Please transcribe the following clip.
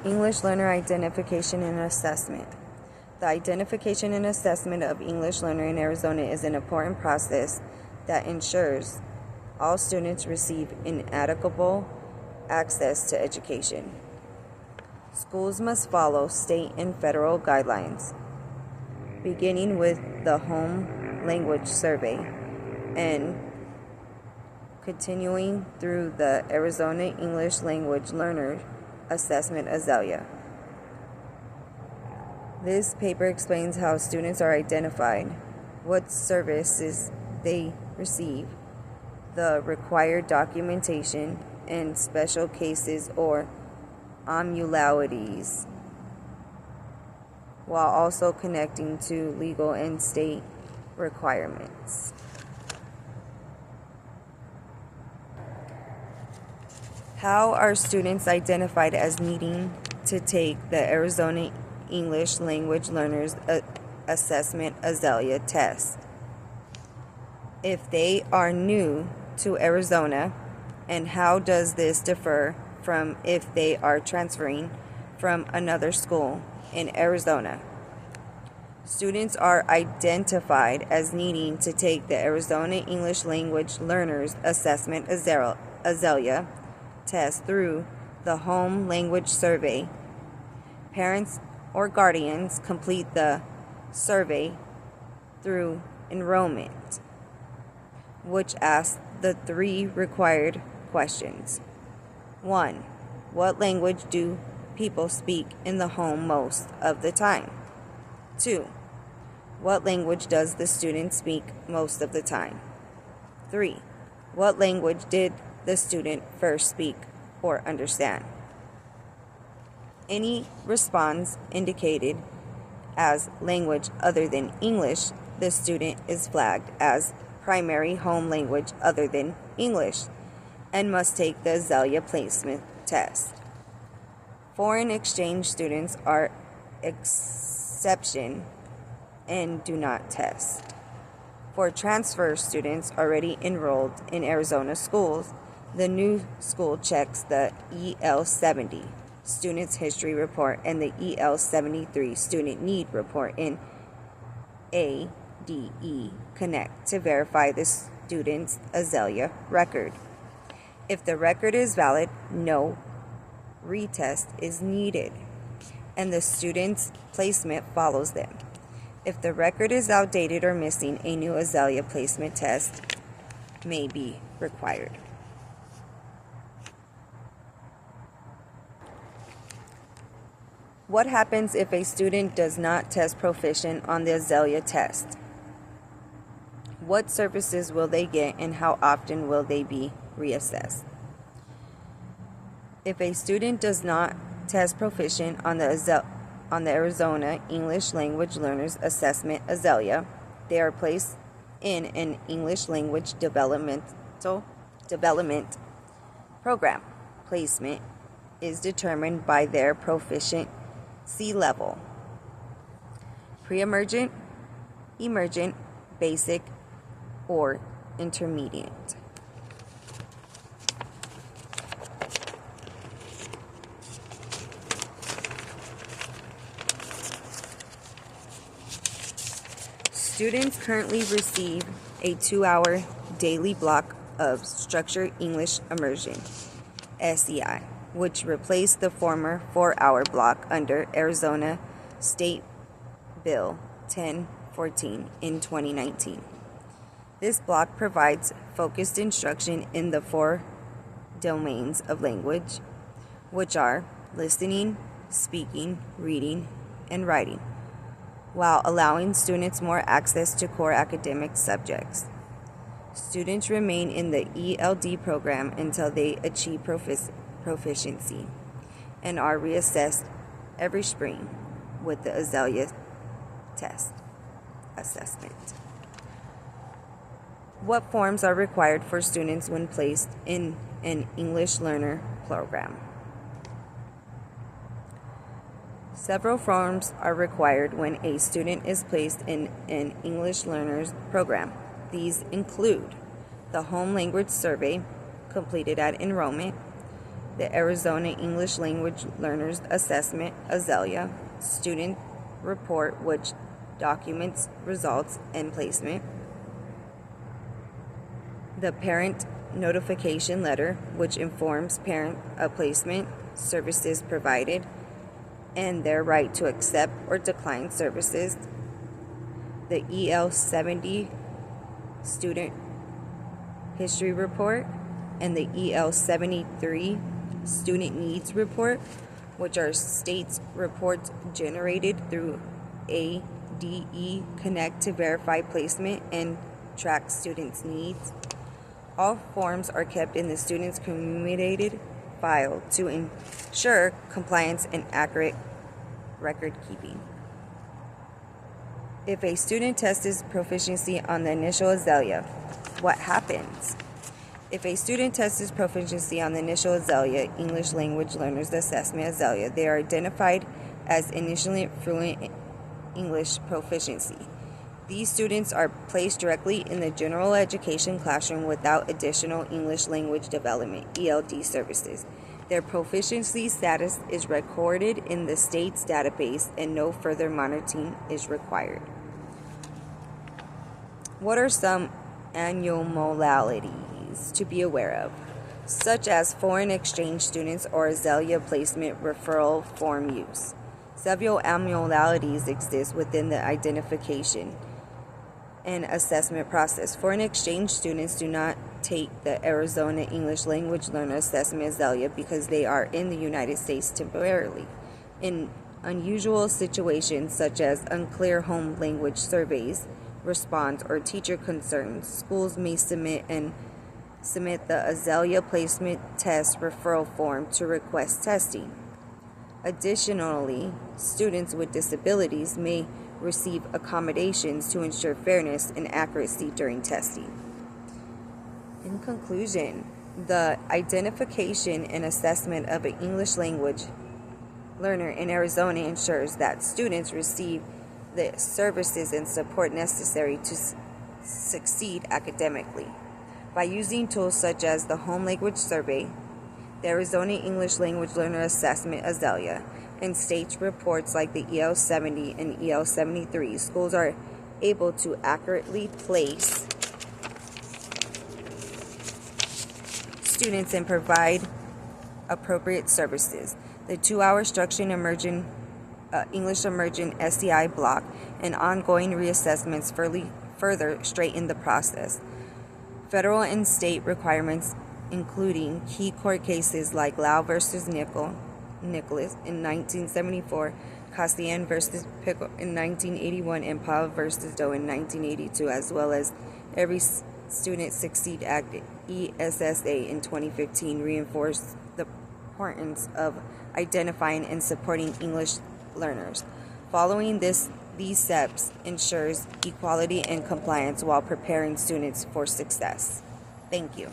English Learner Identification and Assessment. The identification and assessment of English learner in Arizona is an important process that ensures all students receive inequitable access to education. Schools must follow state and federal guidelines, beginning with the Home Language Survey and continuing through the Arizona English Language Learner Assessment AZELLA. This paper explains how students are identified, what services they receive, the required documentation, and special cases or anomalies, while also connecting to legal and state requirements. How are students identified as needing to take the Arizona English Language Learners Assessment AZELLA test? If they are new to Arizona, and how does this differ from if they are transferring from another school in Arizona? Students are identified as needing to take the Arizona English Language Learners Assessment AZELLA test through the Home Language Survey. Parents or guardians complete the survey through enrollment, which asks the three required questions. 1. What language do people speak in the home most of the time? 2. What language does the student speak most of the time? 3. What language did the student first speak or understand? Any response indicated as language other than English, the student is flagged as primary home language other than English and must take the AZELLA placement test. Foreign exchange students are exception and do not test. For transfer students already enrolled in Arizona schools, the new school checks the EL-70 Students History Report and the EL-73 Student Need Report in ADE Connect to verify the student's AZELLA record. If the record is valid, no retest is needed, and the student's placement follows them. If the record is outdated or missing, a new AZELLA placement test may be required. What happens if a student does not test proficient on the AZELLA test? What services will they get and how often will they be reassessed? If a student does not test proficient on the Arizona English Language Learners Assessment AZELLA, they are placed in an English language development program. Placement is determined by their proficiency level: pre-emergent, emergent, basic, or intermediate. Students currently receive a 2-hour daily block of Structured English Immersion, SEI, which replaced the former 4-hour block under Arizona State Bill 1014 in 2019. This block provides focused instruction in the 4 domains of language, which are listening, speaking, reading, and writing, while allowing students more access to core academic subjects. Students remain in the ELD program until they achieve proficiency and are reassessed every spring with the AZELLA test assessment. What forms are required for students when placed in an English learner program? Several forms are required when a student is placed in an English learners program. These include the Home Language Survey completed at enrollment, the Arizona English Language Learners Assessment, AZELLA, student report, which documents results and placement, the parent notification letter, which informs parent of placement, services provided, and their right to accept or decline services, the EL70 student history report, and the EL73 student needs report, which are states reports generated through ADE Connect to verify placement and track students' needs. All forms are kept in the student's communicated file to ensure compliance and accurate record keeping. If a student tests his proficiency on the initial AZELLA, what happens? If a student tests his proficiency on the initial AZELLA, English Language Learners Assessment AZELLA, they are identified as initially fluent English proficiency. These students are placed directly in the general education classroom without additional English language development (ELD) services. Their proficiency status is recorded in the state's database and no further monitoring is required. What are some anomalies to be aware of, such as foreign exchange students or AZELLA placement referral form use? Several anomalies exist within the identification and assessment process. Foreign exchange students do not take the Arizona English Language Learner Assessment AZELLA because they are in the United States temporarily. In unusual situations such as unclear home language surveys, response, or teacher concerns, schools may submit the AZELLA placement test referral form to request testing. Additionally, students with disabilities may receive accommodations to ensure fairness and accuracy during testing. In conclusion, the identification and assessment of an English language learner in Arizona ensures that students receive the services and support necessary to succeed academically. By using tools such as the Home Language Survey, the Arizona English Language Learner Assessment AZELLA, and states reports like the EL70 and EL73, schools are able to accurately place students and provide appropriate services. The 2-hour structured English Emergent SEI block and ongoing reassessments further straighten the process. Federal and state requirements, including key court cases like Lau versus Nicholas in 1974, Castellan versus Pickle in 1981, and Paul versus Doe in 1982, as well as Every Student Succeed Act ESSA in 2015, reinforced the importance of identifying and supporting English learners. Following these steps ensures equality and compliance while preparing students for success. Thank you.